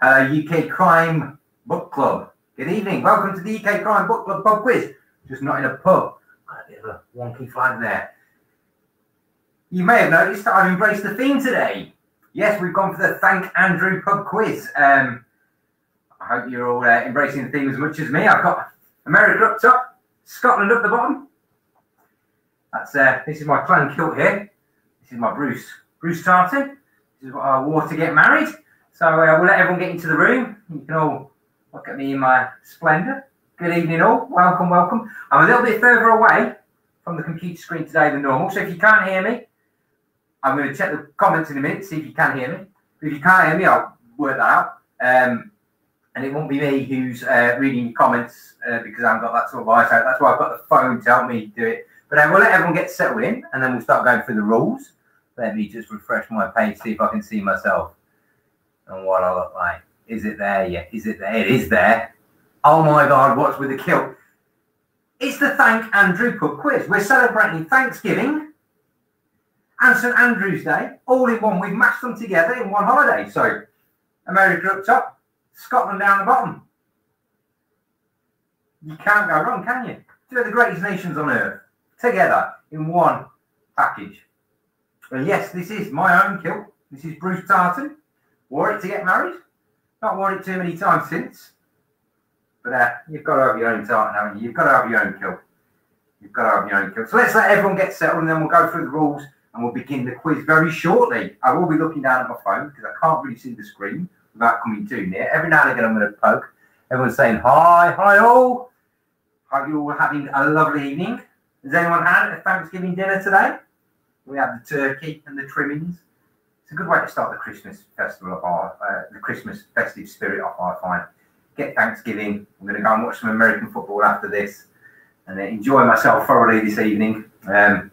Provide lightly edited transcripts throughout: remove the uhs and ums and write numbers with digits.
UK Crime Book Club. Good evening. Welcome to the UK Crime Book Club pub quiz. Just not in a pub. Got a bit of a wonky flag there. You may have noticed that I've embraced the theme today. Yes, we've gone for the Thank Andrew pub quiz. I hope you're all embracing the theme as much as me. I've got America up top, Scotland up the bottom. That's this is my clan kilt here. This is my Bruce Tartan. This is what I wore to get married. So we'll let everyone get into the room. You can all look at me in my splendour. Good evening all. Welcome, welcome. I'm a little bit further away from the computer screen today than normal. So if you can't hear me, I'm going to check the comments in a minute, see if you can hear me. If you can't hear me, I'll work that out. And it won't be me who's reading your comments because I haven't got that sort of eyesight. That's why I've got the phone to help me do it. But we'll let everyone get settled in and then we'll start going through the rules. Let me just refresh my page, see if I can see myself and what I look like. Is it there yet? Is it there? It is there. Oh my God, what's with the kilt? It's the Thank Andrew pub quiz. We're celebrating Thanksgiving and St Andrew's Day all in one. We've mashed them together in one holiday. So America up top, Scotland down the bottom. You can't go wrong, can you? Two of the greatest nations on earth together in one package. Well, yes, this is my own kilt. This is Bruce Tartan. Wore it to get married. Not worn it too many times since. But you've got to have your own tartan, haven't you? You've got to have your own kilt. You've got to have your own kilt. So let's let everyone get settled and then we'll go through the rules and we'll begin the quiz very shortly. I will be looking down at my phone because I can't really see the screen without coming too near. Every now and again I'm going to poke. Everyone's saying hi, hi all. Hope you're all having a lovely evening. Has anyone had a Thanksgiving dinner today? We have the turkey and the trimmings. It's a good way to start the Christmas festival off, the Christmas festive spirit off, I find. Get Thanksgiving. I'm going to go and watch some American football after this and enjoy myself thoroughly this evening. So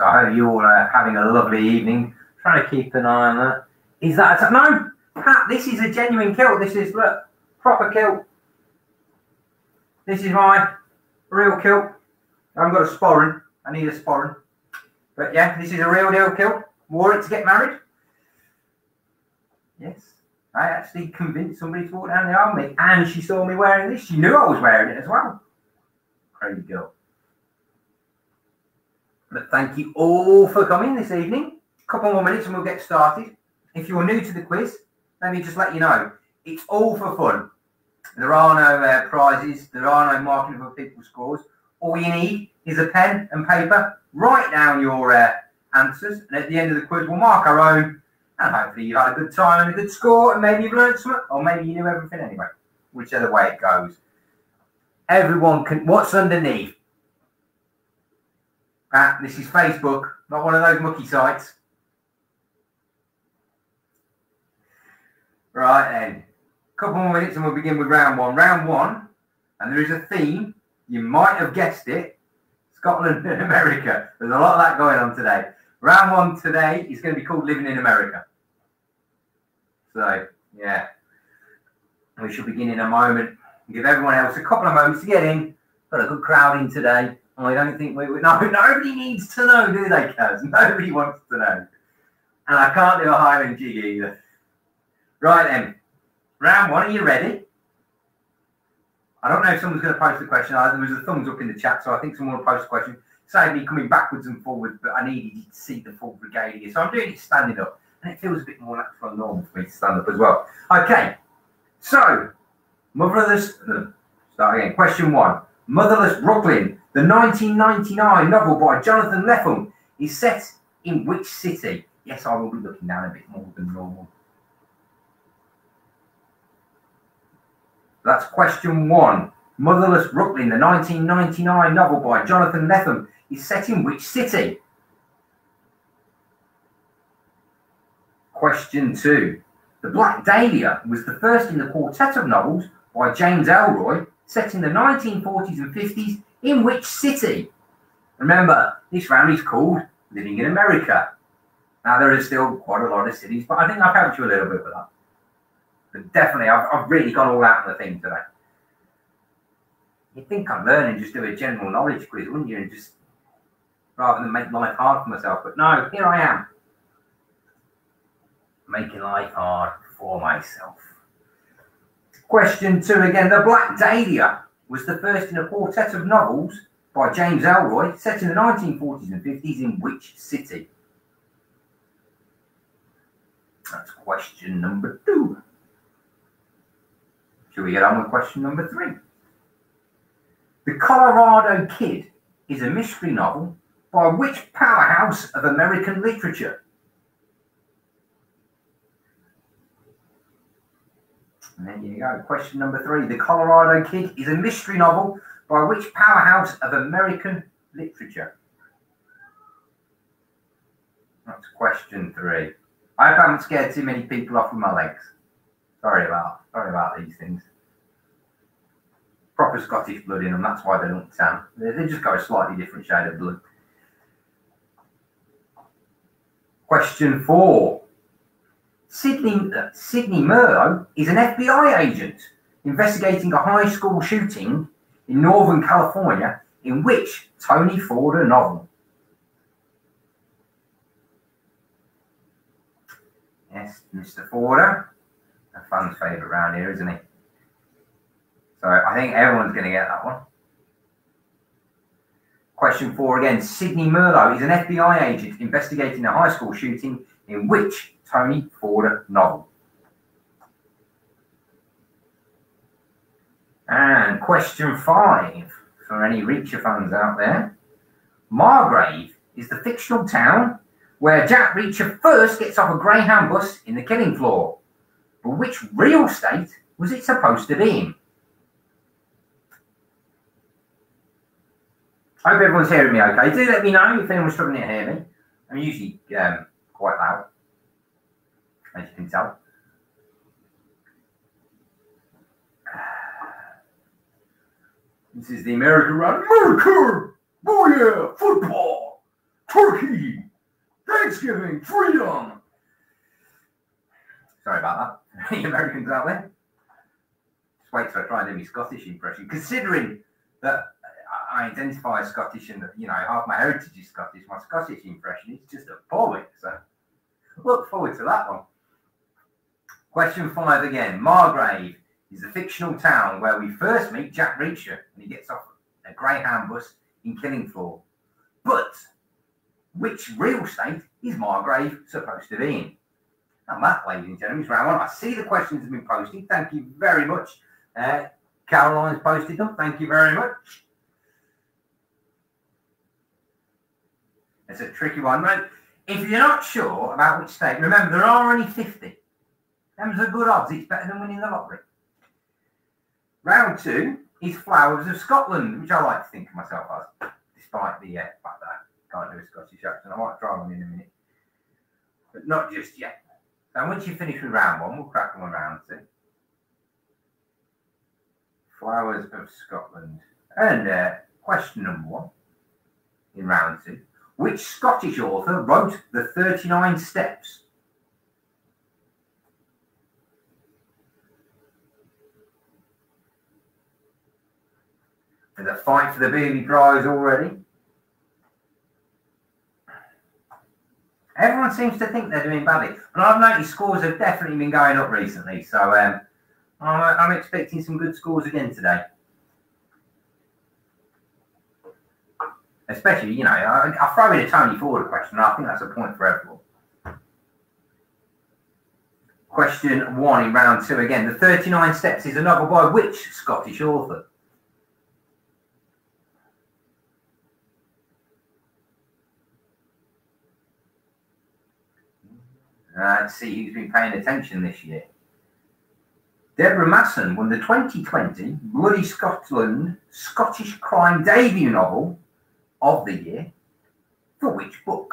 I hope you all are having a lovely evening. Trying to keep an eye on that. Is that no, Pat? This is a genuine kilt. This is look proper kilt. This is my real kilt. I haven't got a sporran. I need a sporran. But yeah, this is a real deal kilt. Wore it to get married. Yes. I actually convinced somebody to walk down the aisle with me. And she saw me wearing this. She knew I was wearing it as well. Crazy girl. But thank you all for coming this evening. A couple more minutes and we'll get started. If you're new to the quiz, let me just let you know. It's all for fun. There are no prizes. There are no marking for people's scores. All you need is a pen and paper. Write down your answers. And at the end of the quiz, we'll mark our own. And hopefully you've had a good time and a good score. And maybe you've learned something. Or maybe you knew everything anyway. Whichever way it goes. Everyone can... What's underneath? This is Facebook. Not one of those mucky sites. Right then. Couple more minutes and we'll begin with round one. Round one. And there is a theme. You might have guessed it. Scotland and America. There's a lot of that going on today. Round one today is going to be called Living in America. So, yeah. We shall begin in a moment. Give everyone else a couple of moments to get in. Got a good crowd in today. I don't think we would. No, nobody needs to know, do they, Kaz? Nobody wants to know. And I can't do a Highland jig either. Right then. Round one, are you ready? I don't know if someone's going to post a question. There was a thumbs up in the chat, so I think someone will post a question. Save me coming backwards and forwards, but I needed you to see the full regalia. So I'm doing it standing up, and it feels a bit more natural and normal for me to stand up as well. Okay, so, Motherless... Start again. Question one. Motherless Brooklyn, the 1999 novel by Jonathan Lethem, is set in which city? Yes, I will be looking down a bit more than normal. That's question one. Motherless Brooklyn, the 1999 novel by Jonathan Lethem, is set in which city? Question two. The Black Dahlia was the first in the quartet of novels by James Elroy, set in the 1940s and 50s, in which city? Remember, this round is called Living in America. Now, there is still quite a lot of cities, but I think I've helped you a little bit with that. But definitely, I've really gone all out on the thing today. You'd think I'd learn and just do a general knowledge quiz, wouldn't you? And just, rather than make life hard for myself. But no, here I am. Making life hard for myself. Question 2 again. The Black Dahlia was the first in a quartet of novels by James Elroy set in the 1940s and 50s in which city? That's question number 2. Shall we get on with question number 3? The Colorado Kid is a mystery novel by which powerhouse of American literature? And there you go. Question number 3. The Colorado Kid is a mystery novel by which powerhouse of American literature? That's question 3. I hope I haven't scared too many people off with my legs. Sorry about these things. Proper Scottish blood in them, that's why they don't tan. They just got a slightly different shade of blood. Question 4. Sidney Merlo is an FBI agent investigating a high school shooting in Northern California in which Tony Ford novel? Yes, Mr. Forder, a fan's favourite round here, isn't he? So I think everyone's going to get that one. Question 4 again. Sidney Merlo is an FBI agent investigating a high school shooting in which Tony Ford novel? And question 5, for any Reacher fans out there. Margrave is the fictional town where Jack Reacher first gets off a Greyhound bus in the killing floor. But which real state was it supposed to be in? I hope everyone's hearing me okay. Do let me know if anyone's struggling to hear me. I'm usually quite loud, as you can tell. This is the American round. America! Oh yeah! Football! Turkey! Thanksgiving! Freedom! Sorry about that. The Americans out there. Just wait till I try and do my Scottish impression. Considering that I identify as Scottish and that, you know, half my heritage is Scottish, my Scottish impression is just appalling. So look forward to that one. Question 5 again. Margrave is a fictional town where we first meet Jack Reacher when he gets off a Greyhound bus in Killing Floor. But which real state is Margrave supposed to be in? And that, ladies and gentlemen, is round 1. I see the questions have been posted. Thank you very much. Caroline's posted them. Thank you very much. It's a tricky one, mate. If you're not sure about which state, remember there are only 50. Them's a good odds. It's better than winning the lottery. Round 2 is Flowers of Scotland, which I like to think of myself as, despite the fact that I can't do a Scottish accent. I might try one in a minute, but not just yet. So once you finish with round 1, we'll crack on with round 2. Flowers of Scotland. And question number 1 in round 2. Which Scottish author wrote the 39 Steps? There's a fight for the Beardy Prize already. Everyone seems to think they're doing badly. And I've noticed scores have definitely been going up recently. So I'm expecting some good scores again today. Especially, you know, I'll throw in a Tony Ford question. I think that's a point for everyone. Question 1 in round 2 again. The 39 Steps is a novel by which Scottish author? Let's see who's been paying attention this year. Deborah Masson won the 2020 Bloody Scotland Scottish crime debut novel of the year for which book?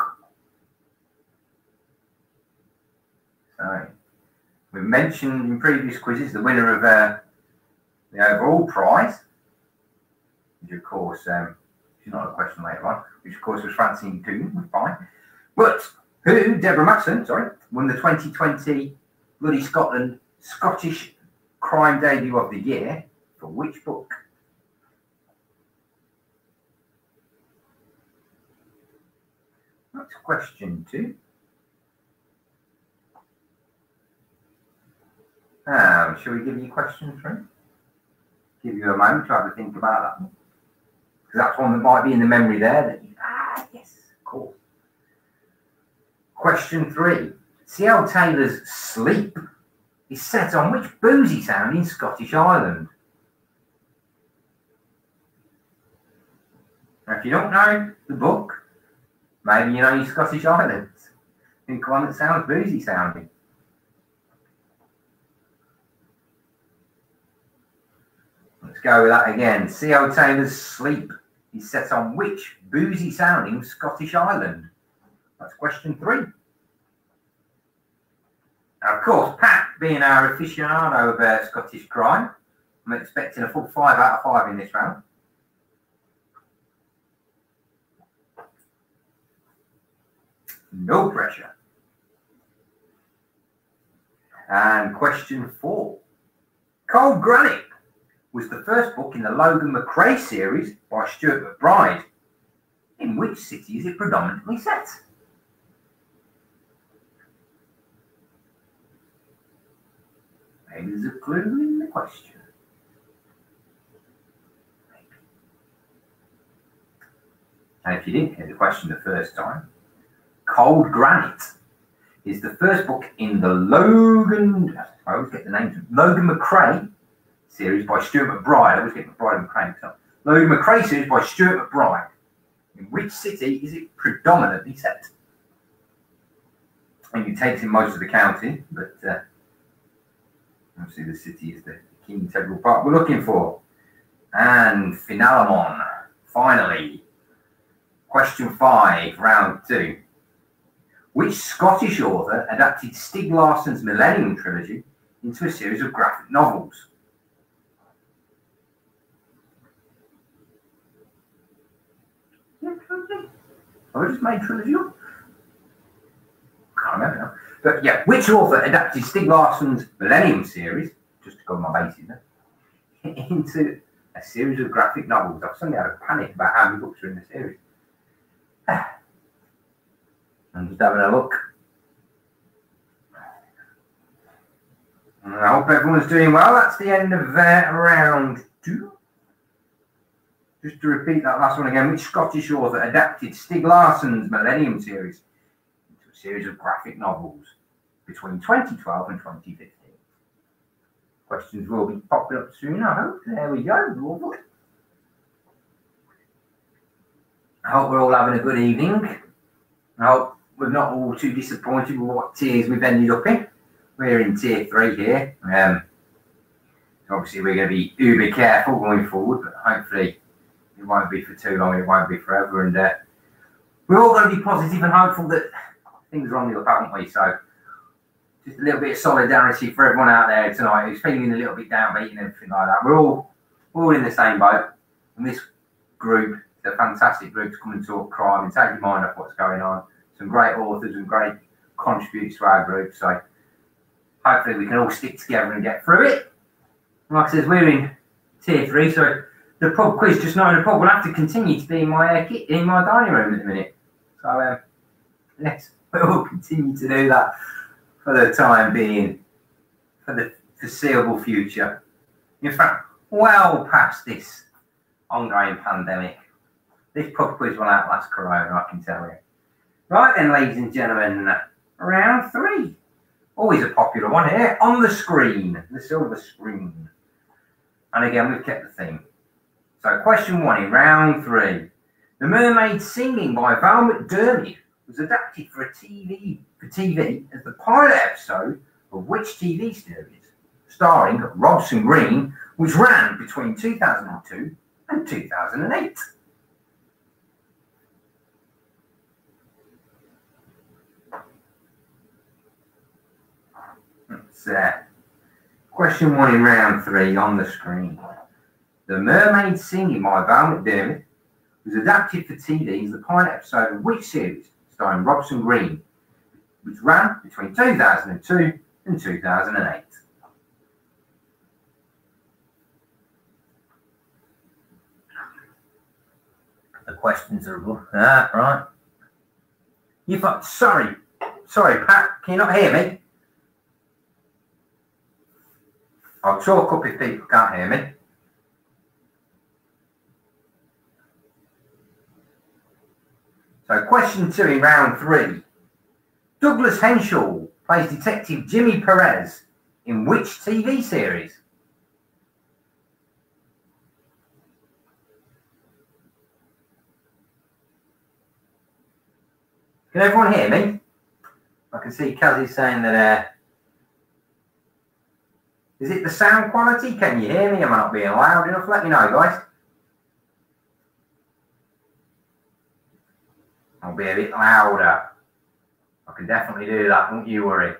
So, we've mentioned in previous quizzes the winner of the overall prize, which of course, she's not a question later on, which of course was Francine Toon, fine. But who, Deborah Masson, won the 2020 Bloody Scotland Scottish crime debut of the year for which book? That's question 2. Shall we give you question 3? Give you a moment to have a think about that one. Because that's one that might be in the memory there. That you, yes, of course. Question 3. C.L. Taylor's Sleep is set on which boozy sounding Scottish island? Now, if you don't know the book, maybe you know your Scottish islands. Think of one that sounds boozy sounding. Let's go with that again. C.L. Taylor's Sleep is set on which boozy sounding Scottish island? That's question 3. Now, of course, Pat, being our aficionado of Scottish crime, I'm expecting a full 5 out of 5 in this round. No pressure. And question 4. Cold Granite was the first book in the Logan McCrae series by Stuart McBride. In which city is it predominantly set? Maybe there's a clue in the question. Maybe. And if you didn't hear the question the first time, Cold Granite is the first book in the Logan McCrae series by Stuart McBride. I always get McBride and McCrae mixed up. Logan McCrae series by Stuart McBride. In which city is it predominantly set? I think it takes in most of the county, but obviously the city is the key integral part we're looking for. And Finalemon, finally. Question 5, round 2. Which Scottish author adapted Stieg Larsson's Millennium Trilogy into a series of graphic novels? Yeah, trilogy. Have I just made trilogy up? Can't remember now. But yeah, which author adapted Stieg Larsson's Millennium series, just to cover my bases there, into a series of graphic novels? I've suddenly had a panic about how many books are in the series. I'm just having a look. I hope everyone's doing well. That's the end of round 2. Just to repeat that last one again, which Scottish author adapted Stieg Larsson's Millennium series into a series of graphic novels between 2012 and 2015? Questions will be popping up soon, I hope. There we go. Lovely. I hope we're all having a good evening. I hope we're not all too disappointed with what tiers we've ended up in. We're in tier 3 here. Obviously, we're going to be uber careful going forward, but hopefully it won't be for too long. It won't be forever. And we're all going to be positive and hopeful that things are on the up, haven't we? So just a little bit of solidarity for everyone out there tonight who's feeling a little bit downbeat and everything like that. We're all in the same boat. And this group, it's a fantastic group to come and talk crime and take your mind off what's going on. Some great authors and great contributors to our group. So hopefully we can all stick together and get through it. And like I said, we're in tier 3, so the pub quiz, just knowing the pub, will have to continue to be in my dining room at the minute. So yes, we'll continue to do that for the time being, for the foreseeable future. In fact, well past this ongoing pandemic. This pub quiz will outlast Corona, I can tell you. Right then, ladies and gentlemen, round 3. Always a popular one here, on the screen, the silver screen. And again, we've kept the theme. So question 1 in round 3. The Mermaid Singing by Val McDermid was adapted for TV as the pilot episode of which TV series, starring Robson Green, which ran between 2002 and 2008. That's question 1 in round 3 on the screen. The Mermaid Singing by Val McDermid was adapted for TV as the pilot episode of which series, starring Robson Green, which ran between 2002 and 2008. The questions are right. Sorry, Pat, can you not hear me? I'll talk up if people can't hear me. So question 2 in round 3. Douglas Henshall plays Detective Jimmy Perez in which TV series? Can everyone hear me? I can see Kazzy saying that, is it the sound quality? Can you hear me? Am I not being loud enough? Let me know, guys. I'll be a bit louder. I can definitely do that, don't you worry.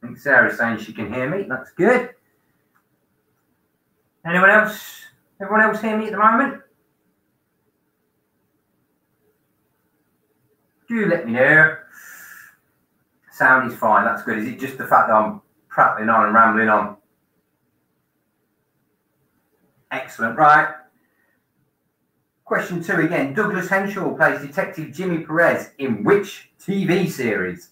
I think Sarah's saying she can hear me. That's good. Anyone else? Everyone else hear me at the moment? Do let me know. Sound is fine. That's good. Is it just the fact that I'm prattling on and rambling on? Excellent. Right. Question 2 again. Douglas Henshall plays Detective Jimmy Perez in which TV series?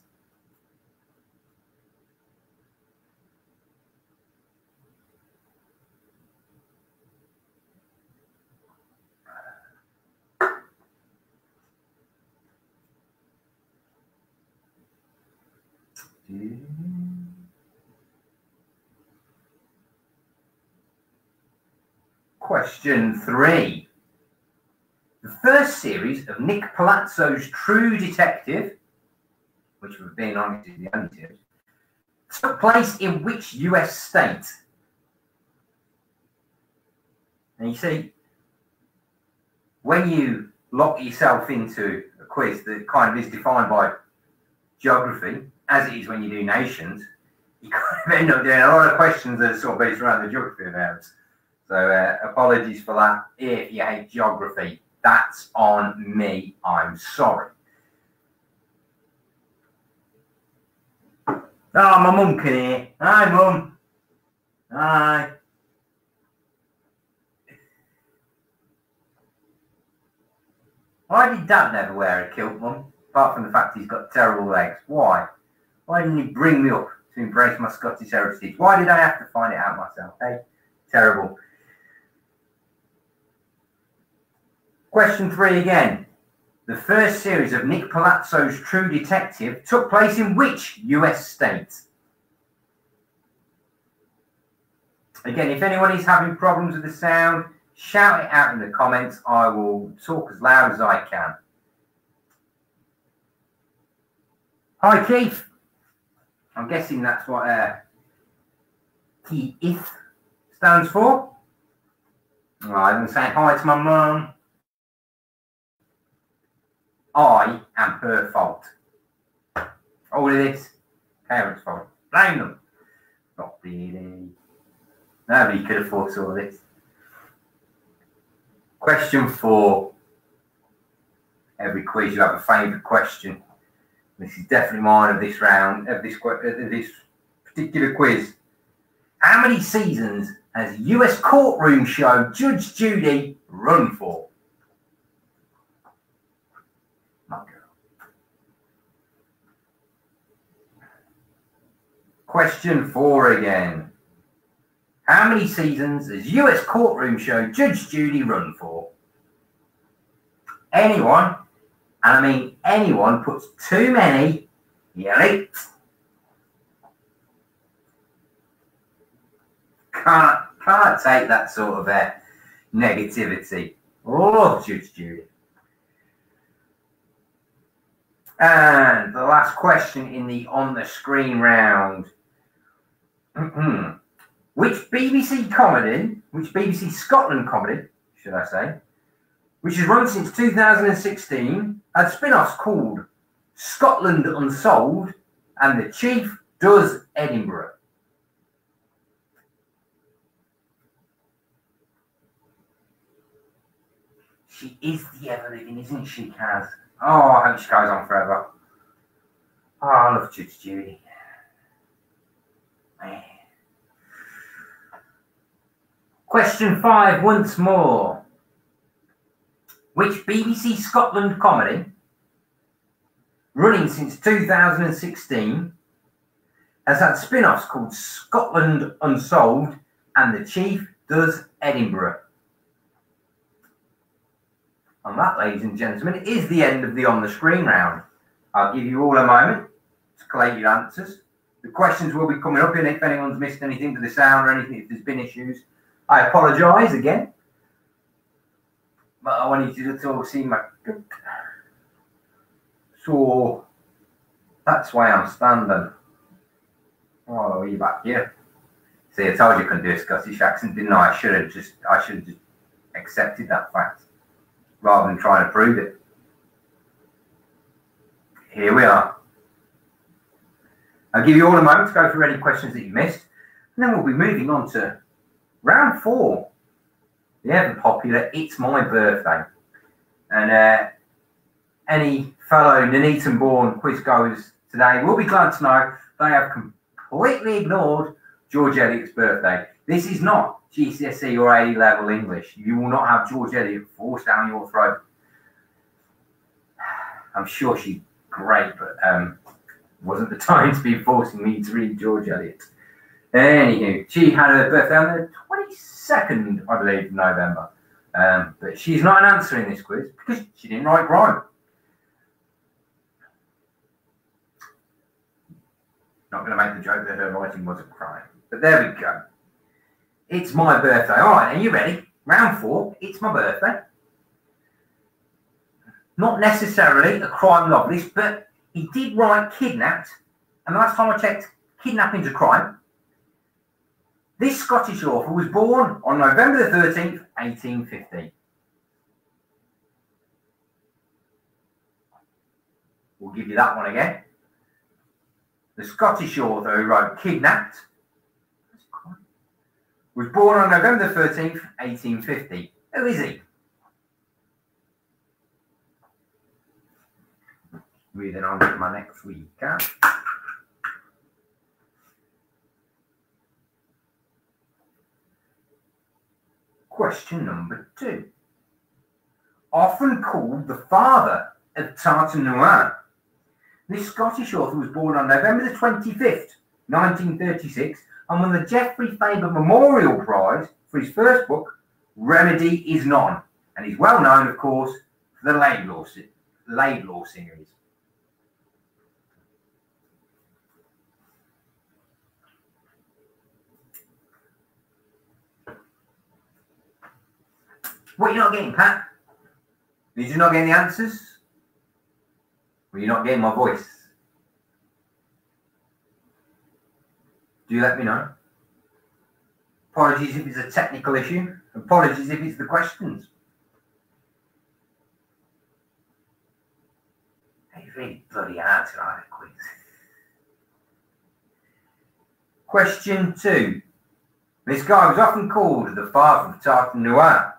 Question 3. The first series of Nick Palazzo's True Detective, which we've been honest is the only series, took place in which US state? And you see, when you lock yourself into a quiz that kind of is defined by geography, as it is when you do nations, you kind of end up doing a lot of questions that are sort of based around the geography of areas. So apologies for that. If you hate geography, that's on me. I'm sorry. Oh, my mum can hear. Hi, Mum. Hi. Why did Dad never wear a kilt, Mum? Apart from the fact he's got terrible legs. Why? Why didn't he bring me up to embrace my Scottish heritage? Why did I have to find it out myself? Hey, terrible. Question 3 again. The first series of Nick Palazzo's True Detective took place in which US state? Again, if anyone is having problems with the sound, shout it out in the comments. I will talk as loud as I can. Hi, Keith. I'm guessing that's what Keith stands for. I'm going to say hi to my mum. I am her fault. All of this, parents' fault. Blame them. Not really. Nobody could have foresaw this. Question 4. Every quiz you have a favourite question. This is definitely mine of this round, of this particular quiz. How many seasons has US courtroom show Judge Judy run for? Question 4 again. How many seasons has US courtroom show Judge Judy run for? Anyone, and I mean anyone, puts too many, you're late. Can't take that sort of negativity. Oh, Judge Judy. And the last question in the on the screen round. Which BBC comedy, which BBC Scotland comedy, should I say, which has run since 2016, had spin-offs called Scotland Unsolved and The Chief Does Edinburgh? She is the ever-living, isn't she, Kaz? Oh, I hope she goes on forever. Oh, I love Judge Judy. Man. Question 5 once more. Which BBC Scotland comedy, running since 2016, has had spin-offs called Scotland Unsolved and The Chief Does Edinburgh? And that, ladies and gentlemen, is the end of the On the Screen round. I'll give you all a moment to collate your answers. The questions will be coming up, and if anyone's missed anything to the sound or anything, if there's been issues, I apologise again. But I wanted you to all see my... So, that's why I'm standing. Oh, are you back here? See, I told you I couldn't do a Scottish accent, didn't I? I should have just accepted that fact, rather than trying to prove it. Here we are. I'll give you all a moment to go through any questions that you missed, and then we'll be moving on to round 4. The ever popular It's My Birthday. And any fellow Nuneaton-born quizgoers today will be glad to know they have completely ignored George Eliot's birthday. This is not GCSE or A level English. You will not have George Eliot forced down your throat. I'm sure she's great, but wasn't the time to be forcing me to read George Eliot. Anywho, she had her birthday on the 22nd, I believe, of November. But she's not an answer in this quiz because she didn't write rhyme. Not going to make the joke that her writing wasn't crime. But there we go. It's my birthday. All right, are you ready? Round 4, it's my birthday. Not necessarily a crime novelist, but he did write Kidnapped. And the last time I checked, kidnapping's a crime. This Scottish author was born on November the 13th, 1850. We'll give you that one again. The Scottish author who wrote Kidnapped was born on November the 13th, 1850. Who is he? Moving on to my next recap. Question number 2. Often called the father of tartan noir, this Scottish author was born on November the 25th, 1936, and won the Geoffrey Faber Memorial Prize for his first book, Remedy Is None, and he's well known, of course, for the Laidlaw series. What are you not getting, Pat? Did you not get the answers? Or you're not getting my voice? Do you let me know? Apologies if it's a technical issue. Apologies if it's the questions. It's really bloody hard to write a quiz. Question 2. This guy was often called the father of tartan noir.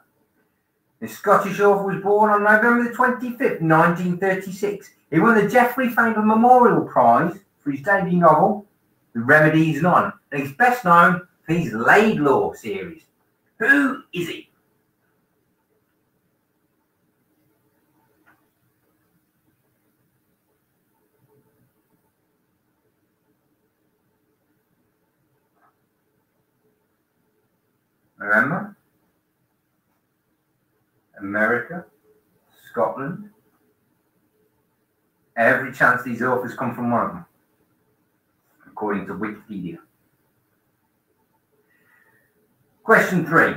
The Scottish author was born on November the 25th, 1936. He won the Geoffrey Faber Memorial Prize for his debut novel, The Remedy Is None, and he's best known for his Laidlaw series. Who is he? Remember? America, Scotland. Every chance these authors come from one of them, according to Wikipedia. Question 3.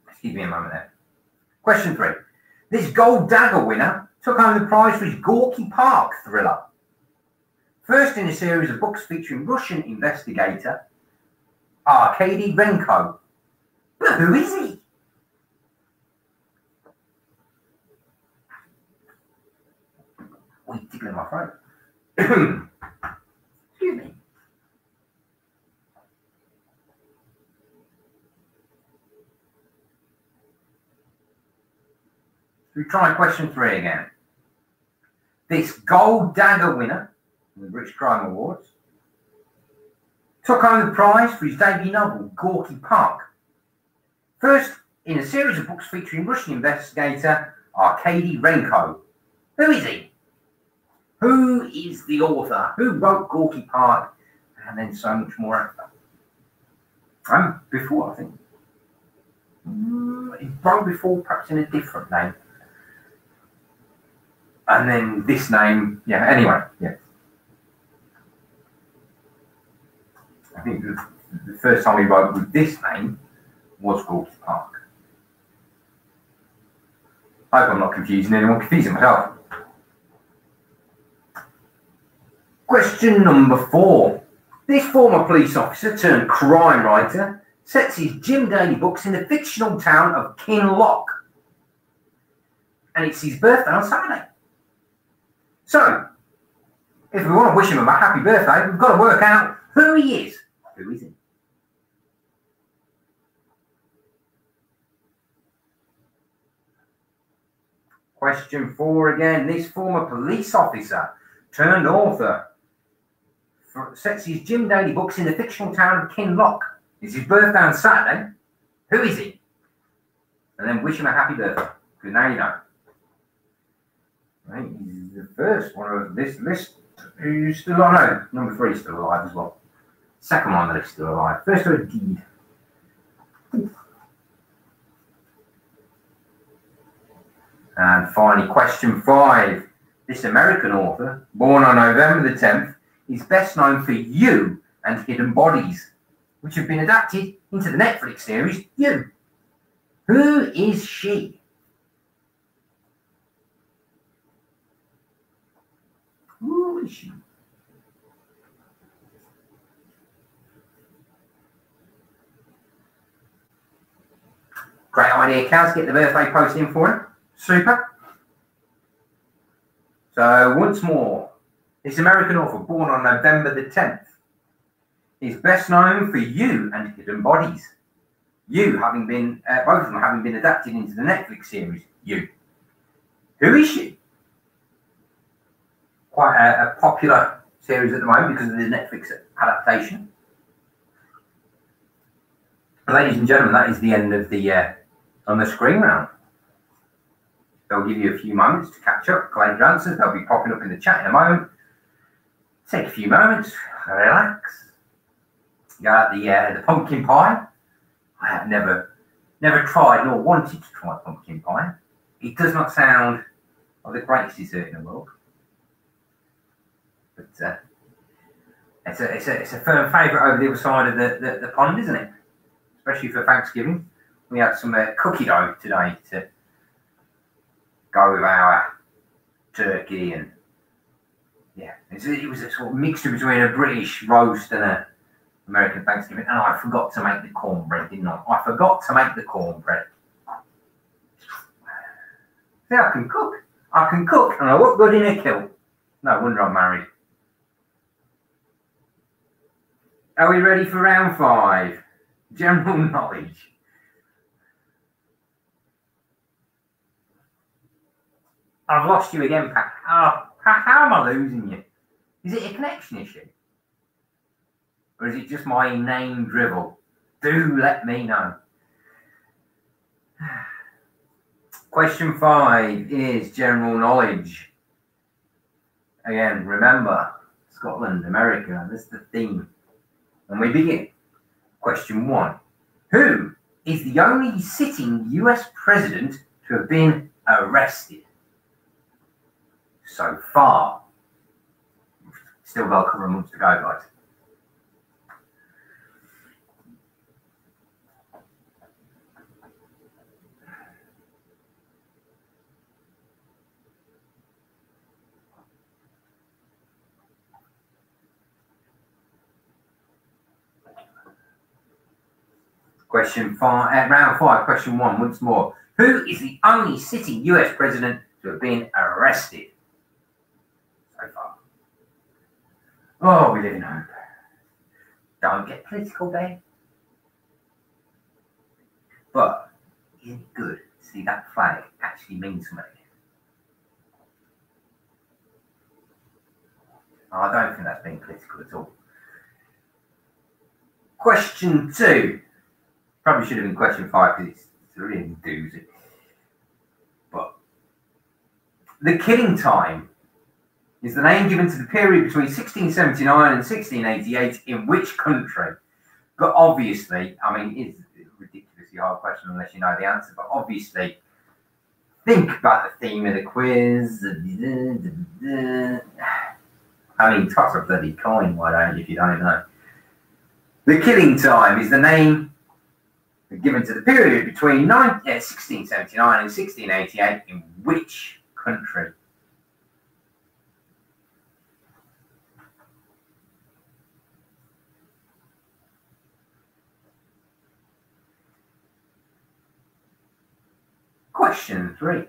Excuse me a moment there. Question 3. This Gold Dagger winner took home the prize for his Gorky Park thriller. First in a series of books featuring Russian investigator Arkady Renko. But who is he? Oh, he's tickling my throat. Excuse me. We try question 3 again. This Gold Dagger winner in the British Crime Awards took home the prize for his debut novel, Gorky Park. First in a series of books featuring Russian investigator Arkady Renko. Who is he? Who is the author? Who wrote Gorky Park? And then so much more after. And before, I think. It wrote before, perhaps in a different name. And then this name, yeah, anyway, yeah. I think the first time he wrote with this name was Gorky Park. I hope I'm not confusing anyone, confusing myself. Question number 4. This former police officer turned crime writer sets his Jim Daly books in the fictional town of Kinloch. And it's his birthday on Saturday. So, if we want to wish him a happy birthday, we've got to work out who he is. Who is he? Question 4 again. This former police officer turned author sets his Jim Daly books in the fictional town of Kinloch. It's his birthday on Saturday. Who is he? And then wish him a happy birthday. Because now you know. I think he's the first one of this list who's still alive. No, number 3 is still alive as well. Second one on the list still alive. First one, deed. And finally, question 5. This American author, born on November the 10th, is best known for You and Hidden Bodies, which have been adapted into the Netflix series You. Who is she? Who is she? Great idea, Kaz. Get the birthday post in for him. Super. So once more, this American author, born on November the 10th, is best known for You and Hidden Bodies. You having been, both of them having been adapted into the Netflix series You. Who is she? Quite a popular series at the moment because of the Netflix adaptation. Ladies and gentlemen, that is the end of the on the screen round. They'll give you a few moments to catch up, collect your answers. They'll be popping up in the chat in a moment. Take a few moments, relax. Go out the pumpkin pie. I have never tried nor wanted to try pumpkin pie. It does not sound like the greatest dessert in the world, but it's a firm favourite over the other side of the pond, isn't it? Especially for Thanksgiving. We had some cookie dough today to go with our turkey, and yeah, it was a sort of mixture between a British roast and a American Thanksgiving. And I forgot to make the cornbread, didn't I? I forgot to make the cornbread. See, I can cook. I can cook, and I look good in a kilt. No wonder I'm married. Are we ready for round 5? General knowledge. I've lost you again, Pat. Oh, how am I losing you? Is it a connection issue? Or is it just my inane drivel? Do let me know. Question 5 is general knowledge. Again, remember, Scotland, America, that's the theme. And we begin. Question 1. Who is the only sitting US president to have been arrested so far? Still got a couple of months to go, guys. Question 5, round 5, question 1, once more. Who is the only sitting US president to have been arrested so far? Oh, we live in hope. Don't get political, Dave. But isn't it good to see that flag actually means something? I don't think that's being political at all. Question 2. Probably should have been question 5 because it's It's a really doozy. But the killing time is the name given to the period between 1679 and 1688 in which country? But obviously, I mean, it's a ridiculously hard question unless you know the answer. But obviously, think about the theme of the quiz. I mean, toss a bloody coin, why don't you, if you don't know? The killing time is the name given to the period between 1679 and 1688 in which country? Question 3.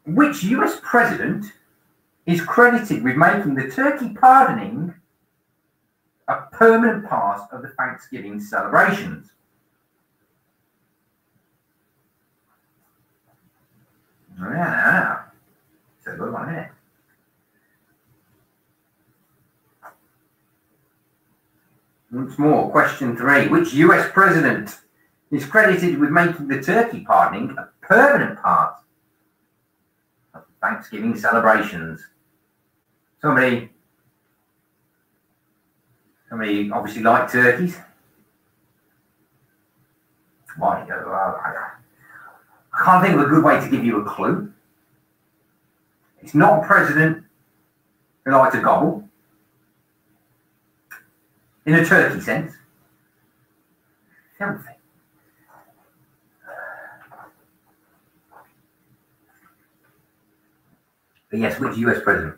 Which US president is credited with making the turkey pardoning a permanent part of the Thanksgiving celebrations? Yeah, it's a good one, isn't it? Once more, question 3. Which US president is credited with making the turkey pardoning a permanent part of the Thanksgiving celebrations? Somebody obviously liked turkeys. Why? I can't think of a good way to give you a clue. It's not a president who likes to gobble in a turkey sense. Filthy. But yes, which US president?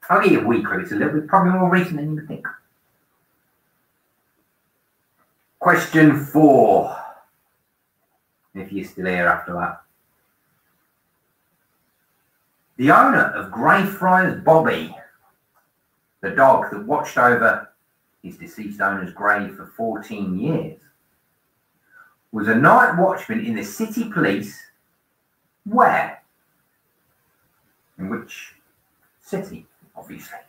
I'll give you a week credit, a little bit, probably more recent than you would think. Question 4. If you're still here after that. The owner of Greyfriars Bobby, the dog that watched over his deceased owner's grave for 14 years, was a night watchman in the city police. Where? In which city, obviously?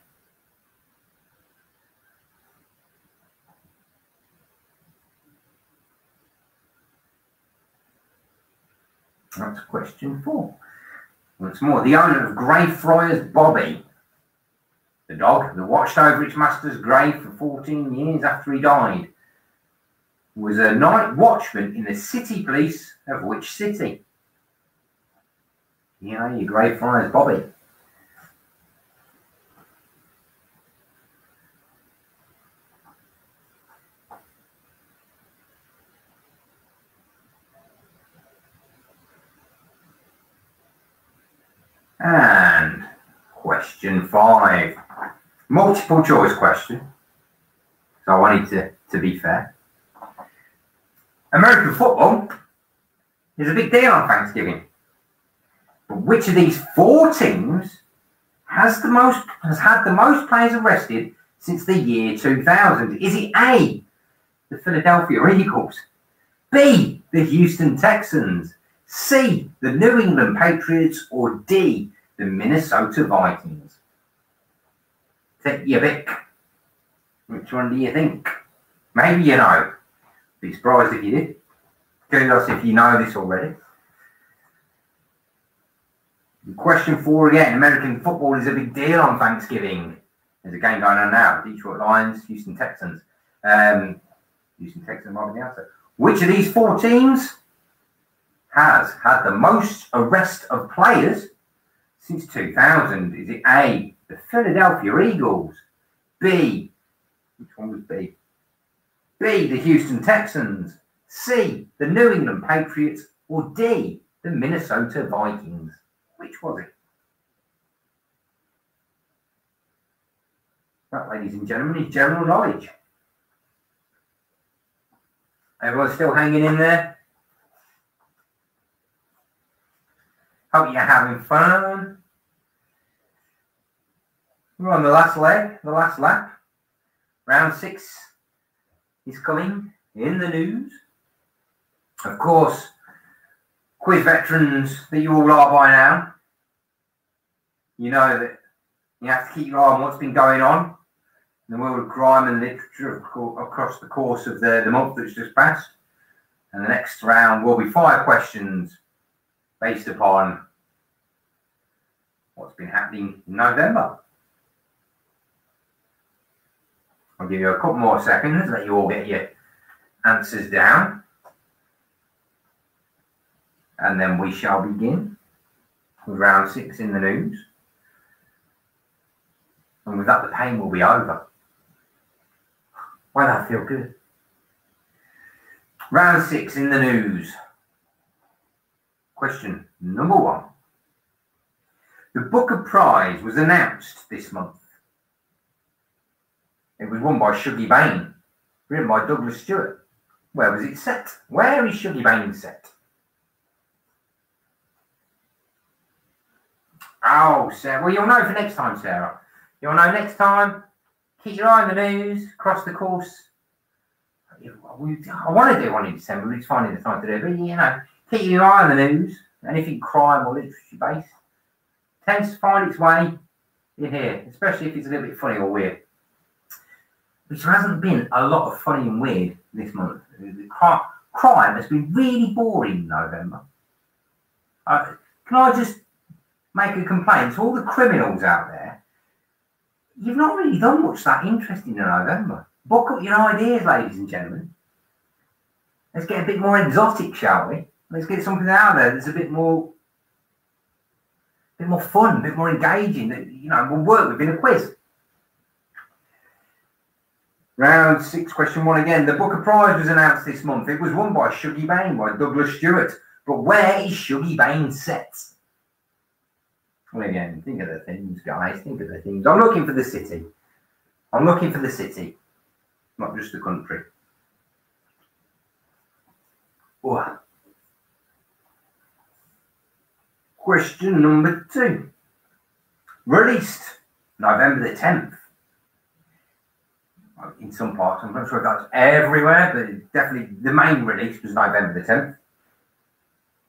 That's question 4. Once more, the owner of Greyfriars Bobby, the dog that watched over its master's grave for 14 years after he died, was a night watchman in the city police of which city? You know, your Greyfriars Bobby. And question 5, multiple choice question. So I wanted to be fair. American football is a big deal on Thanksgiving. But which of these 4 teams has had the most players arrested since the year 2000? Is it A, the Philadelphia Eagles, B, the Houston Texans, C, the New England Patriots, or D, the Minnesota Vikings? Take your pick. Which one do you think? Maybe you know. Be surprised if you did. Tell us if you know this already. Question 4 again. American football is a big deal on Thanksgiving. There's a game going on now. Detroit Lions, Houston Texans. Houston Texans might be the answer. Which of these 4 teams has had the most arrest of players since 2000? Is it A, the Philadelphia Eagles, B, which one was B? B, the Houston Texans, C, the New England Patriots, or D, the Minnesota Vikings? Which was it? That, ladies and gentlemen, is general knowledge. Everyone still hanging in there? Hope you're having fun. We're on the last leg, the last lap. Round 6 is coming in the news. Of course, quiz veterans that you all are by now, you know that you have to keep your eye on what's been going on in the world of crime and literature across the course of the month that's just passed. And the next round will be 5 questions based upon what's been happening in November. I'll give you a couple more seconds, let you all get your answers down. And then we shall begin with round 6 in the news. And with that, the pain will be over. Why that feel good? Round 6 in the news. Question number 1. The Booker Prize was announced this month. It was won by Shuggie Bain, written by Douglas Stewart. Where was it set? Where is Shuggie Bain set? Oh, Sarah. Well, you'll know for next time, Sarah. You'll know next time. Keep your eye on the news, across the course. I want to do one in December, but it's finding the time to do it. But, you know, keep your eye on the news. Anything crime or literature based tends to find its way in here, especially if it's a little bit funny or weird. Which hasn't been a lot of funny and weird this month. Crime has been really boring in November. Can I just make a complaint to all the criminals out there? You've not really done much that interesting in November. Book up your ideas, ladies and gentlemen. Let's get a bit more exotic, shall we? Let's get something out there that's a bit more fun, a bit more engaging. That, you know, will work within a quiz. Round 6, question 1 again. The Booker Prize was announced this month. It was won by Shuggie Bain, by Douglas Stewart. But where is Shuggie Bain set? Well, again, think of the things, guys. Think of the things. I'm looking for the city. I'm looking for the city, not just the country. Oh. Question number 2. Released November the 10th. In some parts, I'm not sure if that's everywhere, but definitely the main release was November the 10th.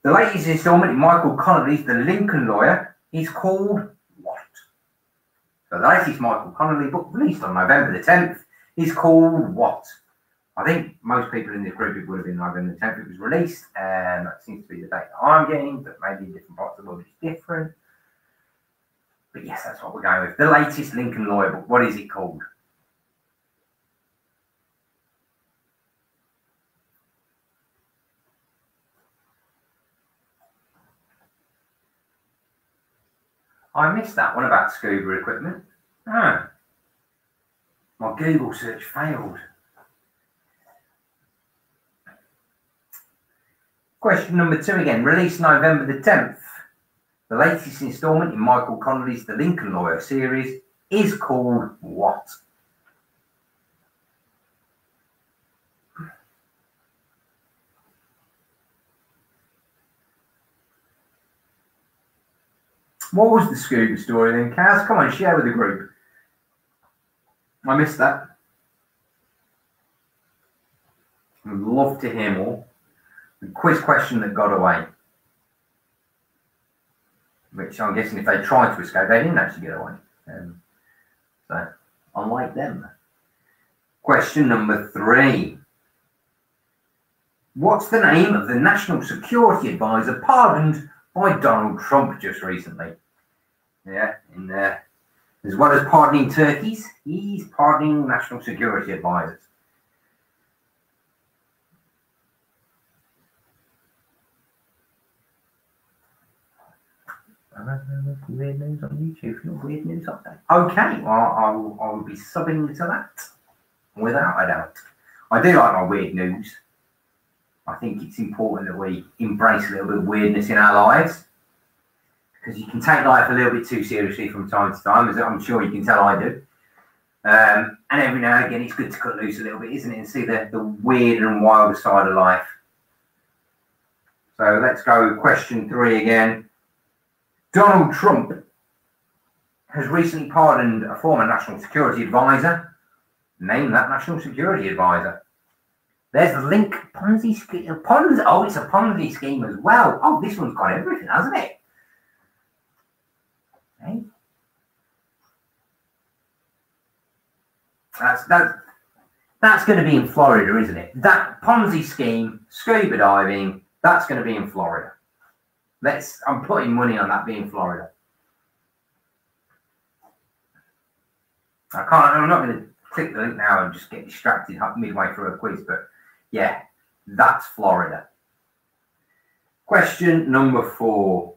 The latest instalment in Michael Connolly's The Lincoln Lawyer is called what? So the latest Michael Connolly book released on November the 10th is called what? I think most people in this group, it would have been November the 10th it was released, and that seems to be the date that I'm getting, but maybe in different parts of the world it's different. But yes, that's what we're going with. The latest Lincoln Lawyer book. What is it called? I missed that one about scuba equipment. Ah, my Google search failed. Question number 2 again. Released November the 10th. The latest instalment in Michael Connolly's The Lincoln Lawyer series is called what? What was the scuba story then, Kaz? Come on, share with the group. I missed that. I'd love to hear more. The quiz question that got away. Which I'm guessing if they tried to escape, they didn't actually get away. So, unlike them. Question number 3. What's the name of the National Security Advisor pardoned by Donald Trump just recently? Yeah, as well as pardoning turkeys, he's pardoning national security advisors. Weird news on YouTube for your weird news update. Okay, well, I will be subbing to that without a doubt. I do like my weird news. I think it's important that we embrace a little bit of weirdness in our lives, because you can take life a little bit too seriously from time to time, as I'm sure you can tell I do. And every now and again, it's good to cut loose a little bit, isn't it, and see the weirder and wilder side of life. So let's go with question 3 again. Donald Trump has recently pardoned a former national security advisor. Name that national security advisor. There's the link. Ponzi scheme. Oh, it's a Ponzi scheme as well. Oh, this one's got everything, hasn't it? Okay. That's going to be in Florida, isn't it? That Ponzi scheme, scuba diving, that's going to be in Florida. I'm putting money on that being Florida. I'm not going to click the link now and just get distracted midway through a quiz, but yeah, that's Florida. Question number 4.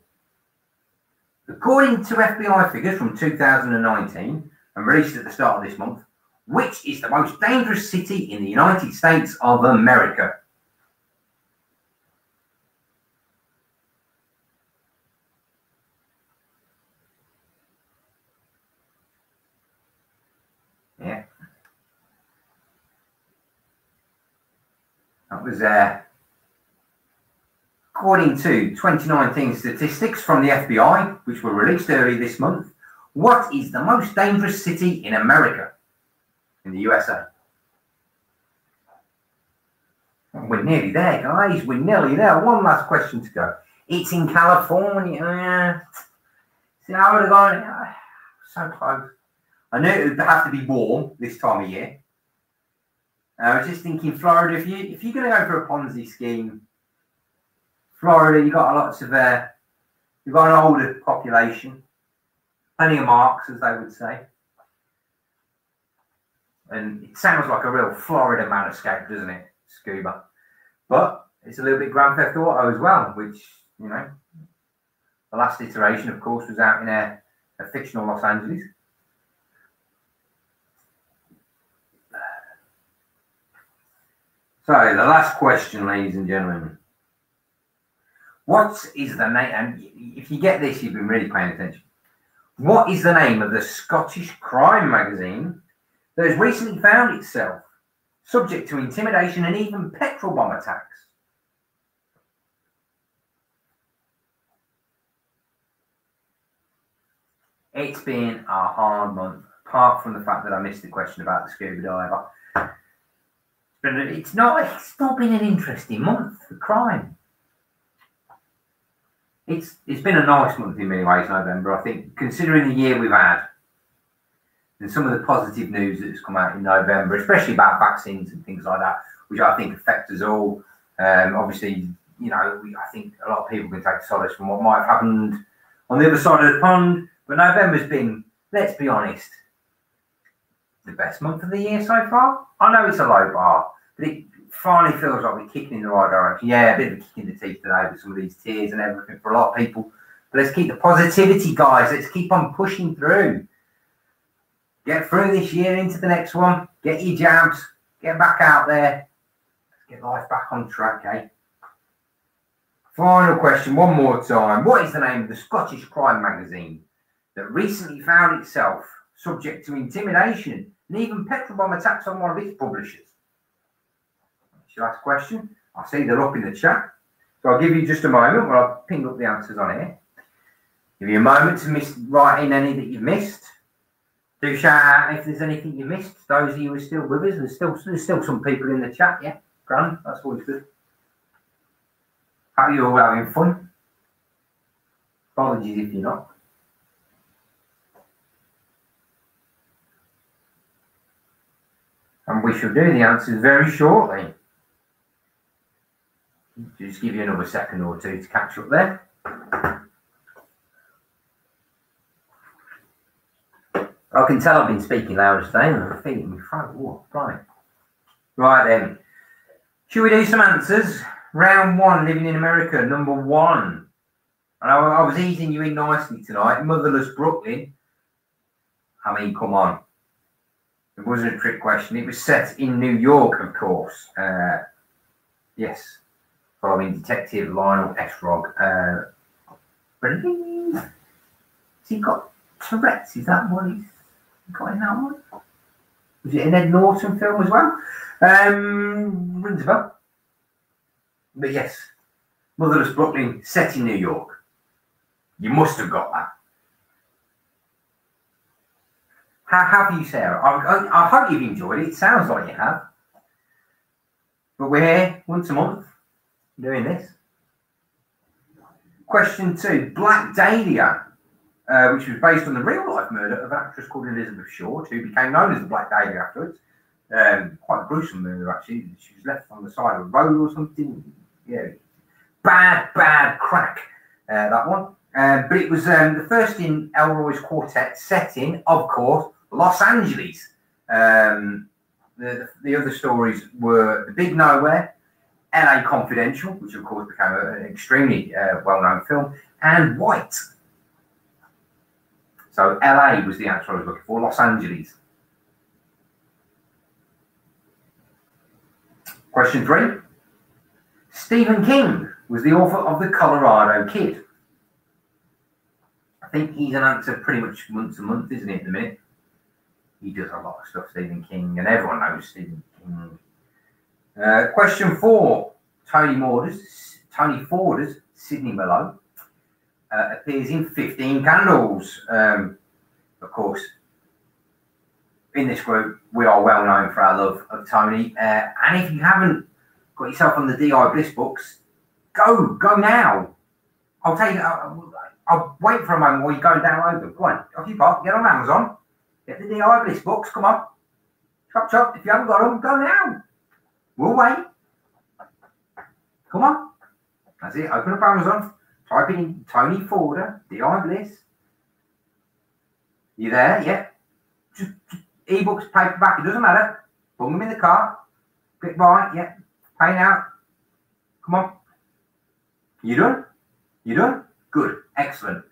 According to FBI figures from 2019 and released at the start of this month, which is the most dangerous city in the United States of America? Yeah. That was according to 2019 statistics from the FBI, which were released early this month. What is the most dangerous city in America? In the USA. We're nearly there, guys. We're nearly there. One last question to go. It's in California. See, I would have gone so close. I knew it would have to be warm this time of year. I was just thinking Florida. If you're going to go for a Ponzi scheme, Florida, you've got lots of you've got an older population, plenty of marks, as they would say. And it sounds like a real Florida man escape, doesn't it? Scuba. But it's a little bit Grand Theft Auto as well, which, you know, the last iteration, of course, was out in a fictional Los Angeles. So, the last question, ladies and gentlemen. What is the name, and if you get this, you've been really paying attention. What is the name of the Scottish crime magazine that has recently found itself subject to intimidation and even petrol bomb attacks? It's been a hard month, apart from the fact that I missed the question about the scuba diver. It's not been an interesting month for crime. It's been a nice month in many ways, November, I think, considering the year we've had. And some of the positive news that's come out in November, especially about vaccines and things like that, which I think affect us all. Obviously, you know, I think a lot of people can take solace from what might have happened on the other side of the pond. But November's been, let's be honest, the best month of the year so far. I know it's a low bar, but it finally feels like we're kicking in the right direction. Yeah, a bit of a kick in the teeth today with some of these tears and everything for a lot of people. But let's keep the positivity, guys. Let's keep on pushing through. Get through this year into the next one. Get your jabs. Get back out there. Let's get life back on track, eh? Final question, one more time. What is the name of the Scottish crime magazine that recently found itself subject to intimidation and even petrol bomb attacks on one of its publishers? That's your last question. I see they're up in the chat. So I'll give you just a moment while I ping up the answers on here. Give you a moment to write in any that you've missed. Do shout out if there's anything you missed. Those of you who are still with us, there's still some people in the chat, yeah? Grand, that's always good. Hope you're all having fun. Apologies if you're not. And we shall do the answers very shortly. Just give you another second or two to catch up there. I can tell I've been speaking louder today and I'm feeling my throat. Oh, right. Right then. Should we do some answers? Round 1, living in America, number 1. And I was easing you in nicely tonight. Motherless Brooklyn. I mean, come on. It wasn't a trick question. It was set in New York, of course. Yes. Following Detective Lionel Esrog. Has he got Tourette's? Is that what he's got in that one? Was it an Ed Norton film as well? Rings a bell. But yes, Motherless Brooklyn, set in New York. You must have got that. How have you, Sarah? I hope you've enjoyed it. It sounds like you have. But we're here once a month doing this. Question 2. Black Dahlia. which was based on the real-life murder of an actress called Elizabeth Short, who became known as the Black Dahlia afterwards. Quite a gruesome murder, actually. She was left on the side of a road or something. Yeah, bad crack, that one. But it was the first in Elroy's quartet set in, of course, Los Angeles. The other stories were The Big Nowhere, LA Confidential, which of course became an extremely well-known film, and White. So LA was the answer I was looking for, Los Angeles. Question 3. Stephen King was the author of The Colorado Kid. I think he's an answer pretty much month to month, isn't he, at the minute? He does a lot of stuff, Stephen King, and everyone knows Stephen King. Question 4. Tony Forder's Sidney Malone appears in 15 Candles. Of course, in this group, we are well known for our love of Tony. And if you haven't got yourself on the DI Bliss books, go now. I'll take it. I'll wait for a moment while you go and download them. Go on, off you pop. Get on Amazon. Get the DI Bliss books. Come on. Chop. If you haven't got them, go now. We'll wait. Come on. That's it. Open up Amazon. Type in Tony Forder, DI Bliss. You there? Yeah. Just ebooks, paperback, it doesn't matter. Put them in the car. Click buy. Yeah. Pay now. Come on. You done? You done? Good. Excellent.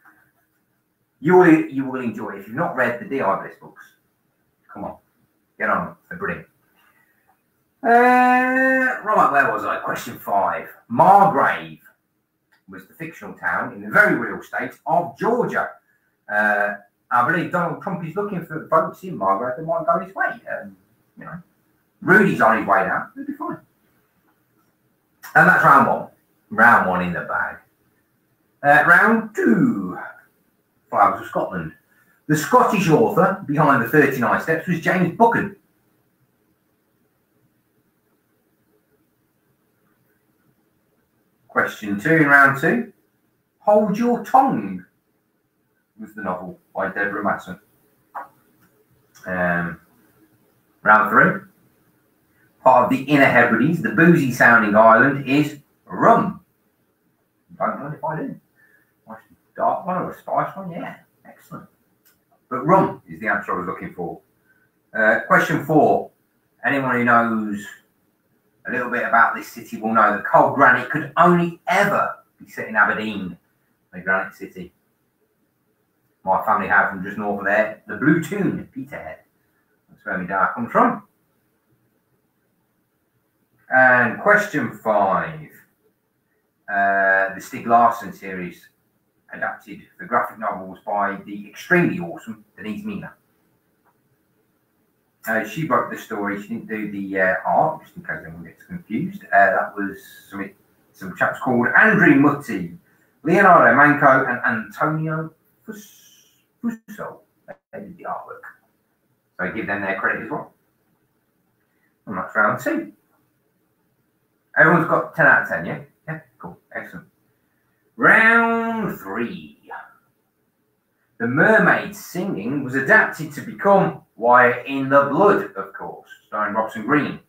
You will enjoy it. If you've not read the DI Bliss books, come on. Get on. They're brilliant. Right, where was I? Question 5. Margrave was the fictional town in the very real state of Georgia. I believe Donald Trump is looking for votes in Margrave that might go his way. You know, Rudy's on his way now. He'll be fine. And that's round 1. Round 1 in the bag. Round 2. Flowers of Scotland. The Scottish author behind the 39 Steps was James Buchan. Question 2 in round 2. Hold Your Tongue was the novel by Deborah Masson. Round 3. Part of the Inner Hebrides, the boozy sounding island is rum. Don't mind if I do. Nice dark one or a spice one, yeah, excellent. But rum is the answer I was looking for. Question 4. Anyone who knows a little bit about this city will know that cold granite could only ever be set in Aberdeen, the Granite City. My family have from just north of there, the Blue Toon, Peterhead. That's where my dad comes from. And question 5. The Stieg Larsson series adapted the graphic novels by the extremely awesome Denise Mina. She wrote the story. She didn't do the art, just in case anyone gets confused. That was some chaps called Andrew Mutti, Leonardo Manco, and Antonio Fuso. They did the artwork. So I give them their credit as well. And that's round 2. Everyone's got 10 out of 10, yeah? Yeah, cool. Excellent. Round 3. The Mermaid Singing was adapted to become Wire in the Blood, of course, starring Robson Green.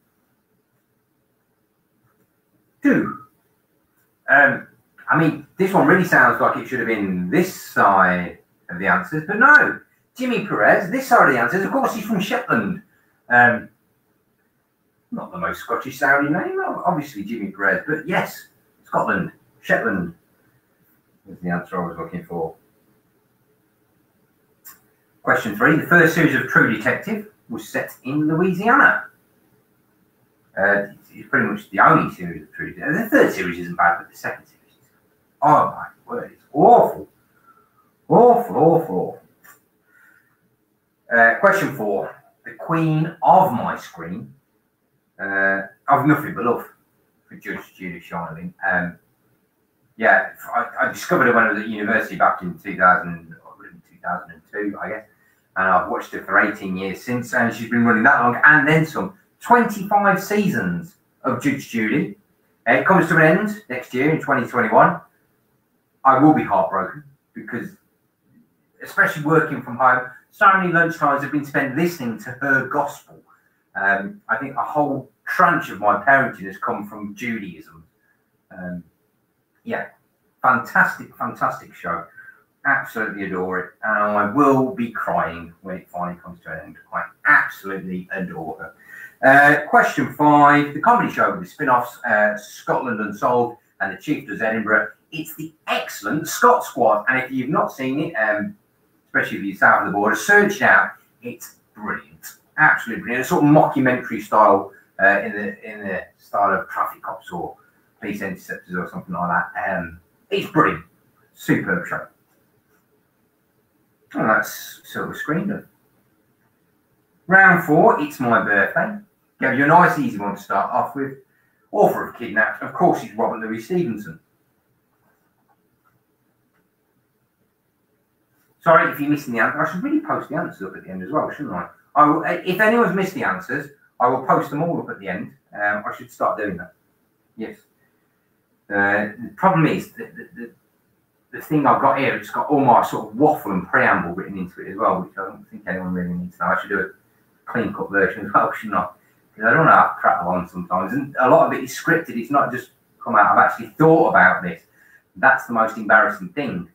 2. I mean, this one really sounds like it should have been this side of the answers, but no. Jimmy Perez, this side of the answers. Of course, he's from Shetland. Not the most Scottish sounding name, obviously Jimmy Perez, but yes, Scotland, Shetland is the answer I was looking for. Question 3. The first series of True Detective was set in Louisiana. It's pretty much the only series of True Detective. The third series isn't bad, but the second series is. Oh my word, it's awful. Awful. Question 4. The Queen of my Screen. I've nothing but love for Judge Judy Shineling. Yeah, I discovered her when I was at university back in 2002, I guess. And I've watched her for 18 years since, and she's been running that long, and then some. 25 seasons of Judge Judy. It comes to an end next year in 2021. I will be heartbroken because especially working from home, so many lunchtimes have been spent listening to her gospel. I think a whole tranche of my parenting has come from Judaism. Yeah, fantastic show. Absolutely adore it. And I will be crying when it finally comes to an end. I absolutely adore her. Question 5. The comedy show with the spin-offs, Scotland Unsolved and The Chief Does Edinburgh. It's the excellent Scott Squad. And if you've not seen it, especially if you're south of the border, search it out. It's brilliant. Absolutely brilliant. A sort of mockumentary style in the style of Traffic Cops or Police Interceptors or something like that. It's brilliant. Superb show. Oh, that's silver screen. Round 4, it's my birthday. Gave you a nice easy one to start off with. Author of Kidnapped, of course, it's Robert Louis Stevenson. Sorry if you're missing the answer. I should really post the answers up at the end as well, shouldn't I? If anyone's missed the answers, I will post them all up at the end. I should start doing that. Yes. The problem is the thing I've got here, it's got all my sort of waffle and preamble written into it as well, which I don't think anyone really needs to know. I should do a clean cut version as well, shouldn't I? Because I don't know how to prattle on sometimes. And a lot of it is scripted. It's not just come out. I've actually thought about this. That's the most embarrassing thing.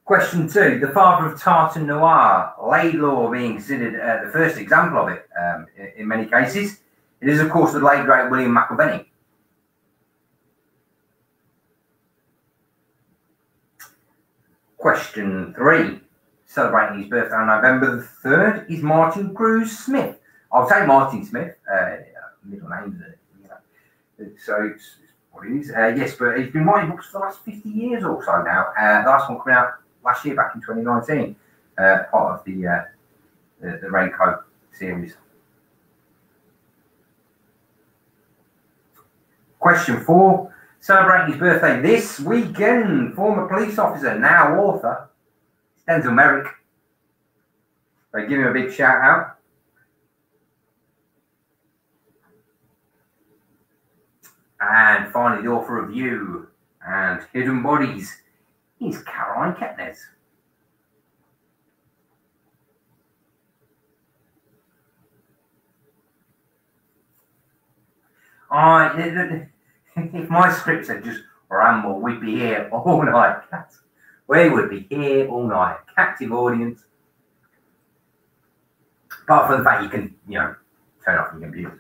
Question 2. The father of tartan noir, Laidlaw being considered the first example of it in many cases. It is, of course, the late great William McIlvenney. Question 3. Celebrating his birthday on November the 3rd is Martin Cruz Smith. I'll say Martin Smith. Middle name, so it's what it is. Yes, but he's been writing books for the last 50 years or so now. The last one coming out last year, back in 2019, part of the Raincoat series. Question 4. Celebrating his birthday this weekend, former police officer, now author, Denzel Merrick. So give him a big shout out. And finally, the author of You and Hidden Bodies is Caroline Kepnes. If my script said just ramble, we'd be here all night. We would be here all night. Captive audience. Apart from the fact you can, turn off your computers.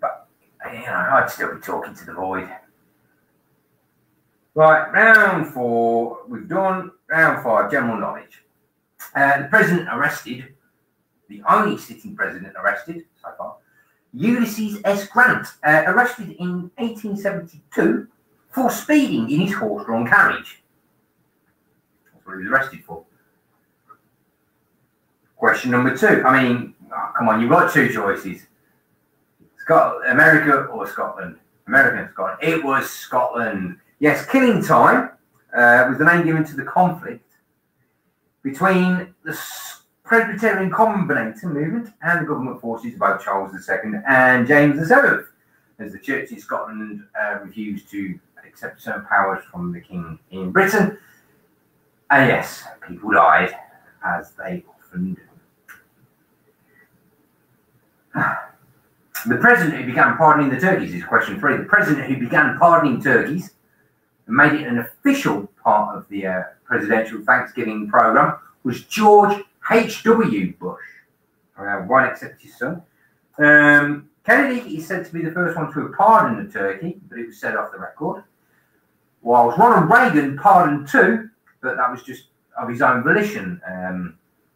But, I'd still be talking to the void. Right, round 4, we've done. Round 5, general knowledge. The president arrested, the only sitting president arrested so far, Ulysses S. Grant, arrested in 1872 for speeding in his horse-drawn carriage. That's what he was arrested for. Question number 2. I mean, come on, you've got 2 choices. America or Scotland? America and Scotland. It was Scotland. Yes, Killing Time was the name given to the conflict between the Presbyterian Covenanter movement and the government forces of both Charles II and James VII, as the church in Scotland refused to accept certain powers from the king in Britain. And yes, people died, as they often do. The president who began pardoning the turkeys is question 3. The president who began pardoning turkeys and made it an official part of the presidential Thanksgiving program was George H.W. Bush. One except his son. Kennedy is said to be the first one to have pardoned the turkey, but it was said off the record. Whilst Ronald Reagan pardoned 2, but that was just of his own volition,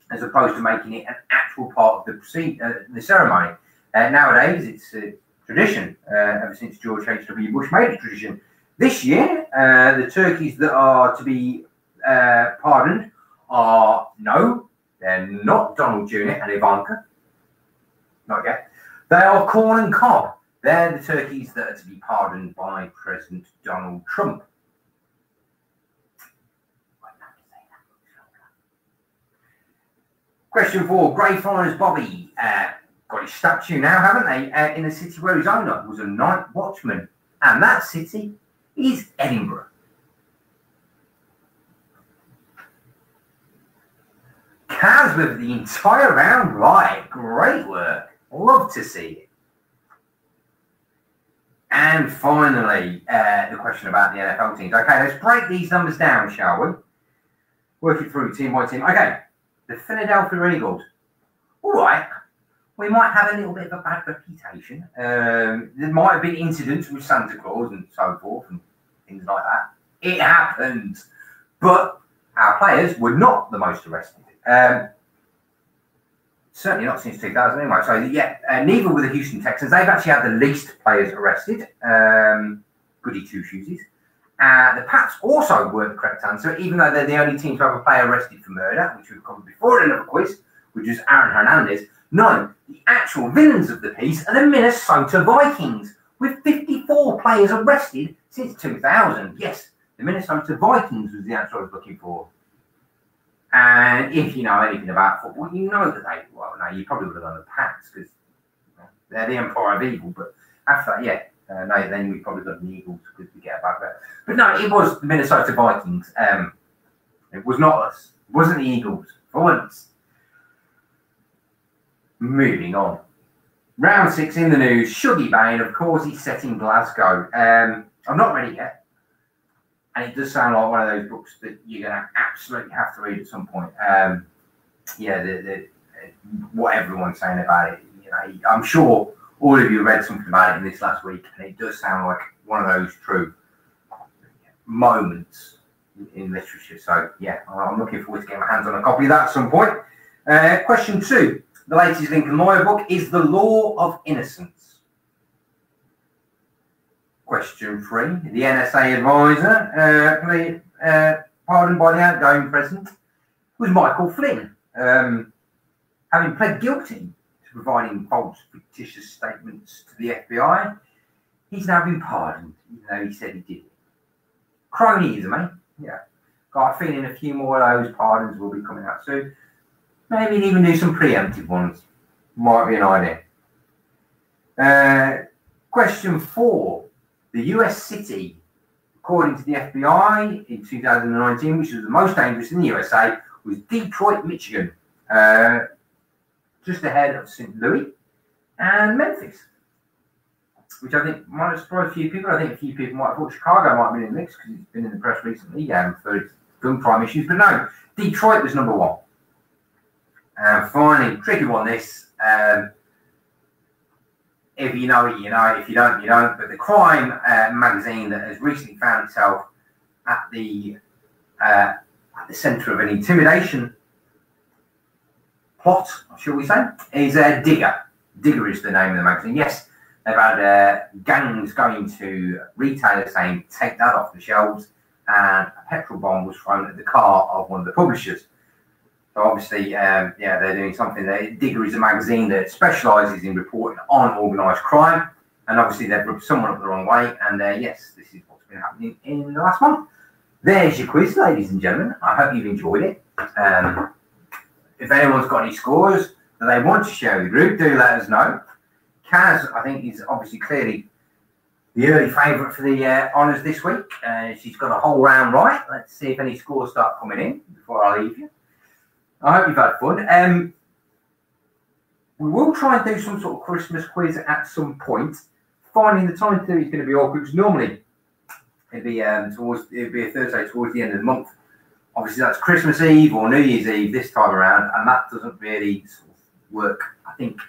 as opposed to making it an actual part of the ceremony. Nowadays, it's a tradition, ever since George H.W. Bush made it tradition. This year, the turkeys that are to be pardoned are, no, they're not Donald Jr. and Ivanka. Not yet. They are corn and cob. They're the turkeys that are to be pardoned by President Donald Trump. Question 4. Greyfriars Bobby got his statue now, haven't they? In a city where his owner was a night watchman. And that city is Edinburgh. Kaz with the entire round right. Great work. Love to see it. And finally, the question about the NFL teams. Okay, let's break these numbers down, shall we? Work it through team by team. Okay, the Philadelphia Eagles. All right. We might have a little bit of a bad reputation. There might have been incidents with Santa Claus and so forth and things like that. It happened. But our players were not the most arrested. Certainly not since 2000 anyway. So, yeah, neither were the Houston Texans. They've actually had the least players arrested. Goody two-shoesies. The Pats also weren't the correct answer, even though they're the only team to have a player arrested for murder, which we've covered before in another quiz, which is Aaron Hernandez. No, the actual villains of the piece are the Minnesota Vikings, with 54 players arrested since 2000. Yes, the Minnesota Vikings was the answer I was looking for. And if you know anything about football, you know that they, well, no, you probably would have done the Pats because they're the Empire of Evil. But after that, yeah, no, then we probably got the Eagles because we get about that. But no, it was the Minnesota Vikings. It was not us. It wasn't the Eagles for once. Moving on. Round 6 in the news. Shuggy Bain, of course, he's set in Glasgow. I'm not ready yet. And it does sound like one of those books that you're going to absolutely have to read at some point. Yeah, what everyone's saying about it. You know, I'm sure all of you read something about it in this last week, and it does sound like one of those true moments in literature. So, yeah, I'm looking forward to getting my hands on a copy of that at some point. Question 2. The latest Lincoln Lawyer book is The Law of Innocence. Question 3. The NSA advisor, pardoned by the outgoing president, was Michael Flynn, having pled guilty to providing false, fictitious statements to the FBI. He's now been pardoned, even though he said he did it. Cronyism, eh? Yeah. Got a feeling a few more of those pardons will be coming out soon. Maybe even do some preemptive ones. Might be an idea. Question 4. The US city, according to the FBI in 2019, which was the most dangerous in the USA, was Detroit, Michigan, just ahead of St. Louis and Memphis, which I think might have surprised a few people. I think a few people might have thought Chicago might have been in the mix because it's been in the press recently for its gun crime issues, but no, Detroit was number 1. And finally, tricky one this. If you know it, you know. If you don't, you don't. But the crime magazine that has recently found itself at the centre of an intimidation plot, shall we say, is Digger. Digger is the name of the magazine. Yes, they've had gangs going to retailers saying, take that off the shelves, and a petrol bomb was thrown at the car of one of the publishers. So obviously, yeah, they're doing something. Digger is a magazine that specialises in reporting on organised crime, and obviously they've rubbed someone up the wrong way. And yes, this is what's been happening in the last month. There's your quiz, ladies and gentlemen. I hope you've enjoyed it. If anyone's got any scores that they want to share with the group, do let us know. Kaz, I think, is obviously clearly the early favourite for the honours this week. She's got a whole round right. Let's see if any scores start coming in before I leave you. I hope you've had fun. We will try and do some sort of Christmas quiz at some point. Finding the time to do it is going to be awkward because normally it'd be a Thursday towards the end of the month. Obviously, that's Christmas Eve or New Year's Eve this time around, and that doesn't really sort of work, I think,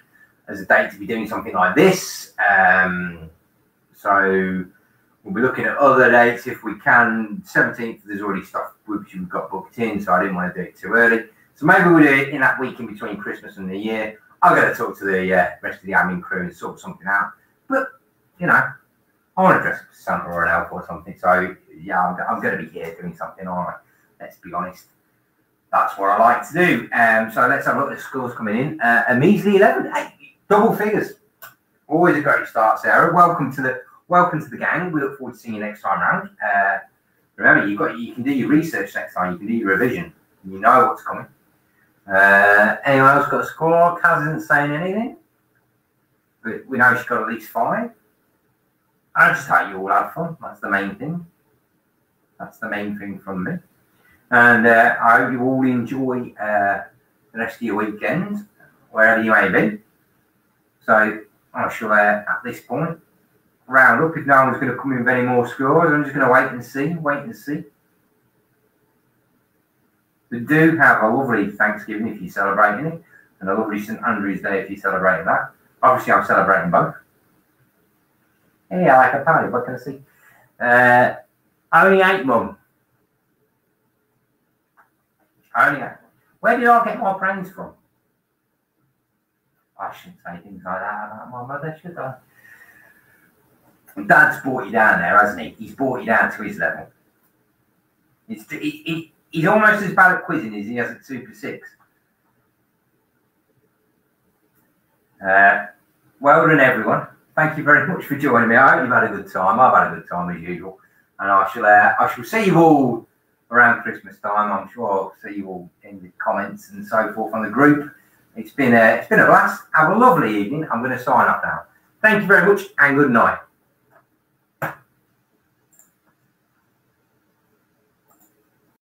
as a date to be doing something like this. So we'll be looking at other dates if we can. 17th, there's already stuff which we've got booked in, so I didn't want to do it too early. So maybe we'll do it in that week in between Christmas and New Year. I'll go to talk to the rest of the admin crew and sort something out. But, you know, I want to dress up as Santa or an elf or something. So, yeah, I'm going to be here doing something, all right. Let's be honest. That's what I like to do. So let's have a look at the scores coming in. A measly 11. Hey, double figures. Always a great start, Sarah. Welcome to the gang. We look forward to seeing you next time round. Remember, you can do your research next time. You can do your revision. You know what's coming. Anyone else got a score? Kaz isn't saying anything. But we know she's got at least 5. I just hope you all have fun. That's the main thing. That's the main thing from me. And I hope you all enjoy the rest of your weekend, wherever you may be. So I shall, at this point, round up. If no one's going to come in with any more scores, I'm just going to wait and see. But do have a lovely Thanksgiving if you're celebrating it, and a lovely St Andrew's Day if you're celebrating that. Obviously, I'm celebrating both. Yeah, like a party, what can I see? Only 8, Mum. Only 8. Where did I get my brains from? I shouldn't say things like that about my mother, should I? Dad's brought you down there, hasn't he? He's brought you down to his level. He's almost as bad at quizzing as he is at Super 6. Well done, everyone. Thank you very much for joining me. I hope you've had a good time. I've had a good time as usual. And I shall see you all around Christmas time. I'm sure I'll see you all in the comments and so forth on the group. It's been a blast. Have a lovely evening. I'm going to sign off now. Thank you very much and good night.